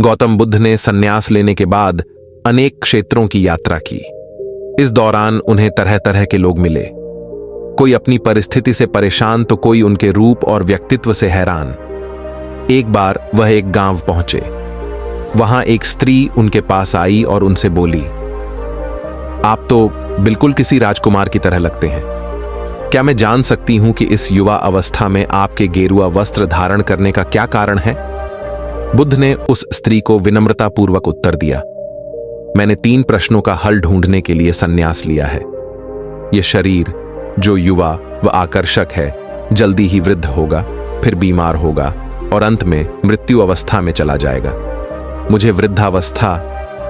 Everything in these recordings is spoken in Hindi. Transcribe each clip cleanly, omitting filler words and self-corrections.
गौतम बुद्ध ने संन्यास लेने के बाद अनेक क्षेत्रों की यात्रा की। इस दौरान उन्हें तरह तरह के लोग मिले, कोई अपनी परिस्थिति से परेशान तो कोई उनके रूप और व्यक्तित्व से हैरान। एक बार वह एक गांव पहुंचे। वहां एक स्त्री उनके पास आई और उनसे बोली, आप तो बिल्कुल किसी राजकुमार की तरह लगते हैं। क्या मैं जान सकती हूं कि इस युवा अवस्था में आपके गेरुआ वस्त्र धारण करने का क्या कारण है? बुद्ध ने उस स्त्री को विनम्रतापूर्वक उत्तर दिया, मैंने 3 प्रश्नों का हल ढूंढने के लिए संन्यास लिया है। यह शरीर जो युवा व आकर्षक है जल्दी ही वृद्ध होगा, फिर बीमार होगा और अंत में मृत्यु अवस्था में चला जाएगा। मुझे वृद्धावस्था,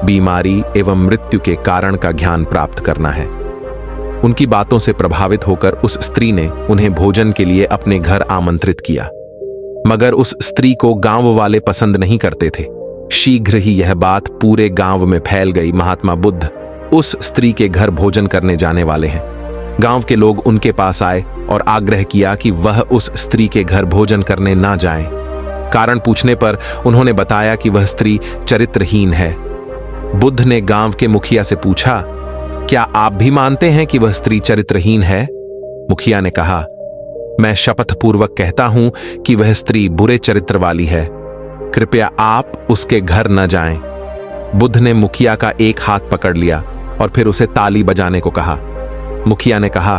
बीमारी एवं मृत्यु के कारण का ज्ञान प्राप्त करना है। उनकी बातों से प्रभावित होकर उस स्त्री ने उन्हें भोजन के लिए अपने घर आमंत्रित किया, मगर उस स्त्री को गांव वाले पसंद नहीं करते थे। शीघ्र ही यह बात पूरे गांव में फैल गई, महात्मा बुद्ध उस स्त्री के घर भोजन करने जाने वाले हैं। गांव के लोग उनके पास आए और आग्रह किया कि वह उस स्त्री के घर भोजन करने ना जाएं। कारण पूछने पर उन्होंने बताया कि वह स्त्री चरित्रहीन है। बुद्ध ने गांव के मुखिया से पूछा, क्या आप भी मानते हैं कि वह स्त्री चरित्रहीन है? मुखिया ने कहा, मैं शपथपूर्वक कहता हूं कि वह स्त्री बुरे चरित्र वाली है। कृपया आप उसके घर न जाएं। बुद्ध ने मुखिया का एक हाथ पकड़ लिया और फिर उसे ताली बजाने को कहा। मुखिया ने कहा,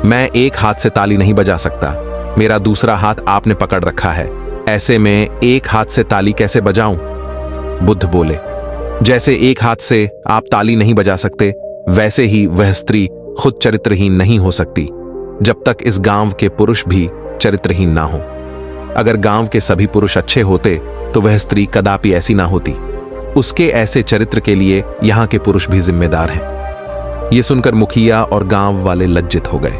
मैं एक हाथ से ताली नहीं बजा सकता, मेरा दूसरा हाथ आपने पकड़ रखा है, ऐसे में एक हाथ से ताली कैसे बजाऊं? बुद्ध बोले, जैसे एक हाथ से आप ताली नहीं बजा सकते, वैसे ही वह स्त्री खुद चरित्रहीन नहीं हो सकती जब तक इस गांव के पुरुष भी चरित्रहीन ना हो। अगर गांव के सभी पुरुष अच्छे होते तो वह स्त्री कदापि ऐसी ना होती। उसके ऐसे चरित्र के लिए यहां के पुरुष भी जिम्मेदार हैं। यह सुनकर मुखिया और गांव वाले लज्जित हो गए।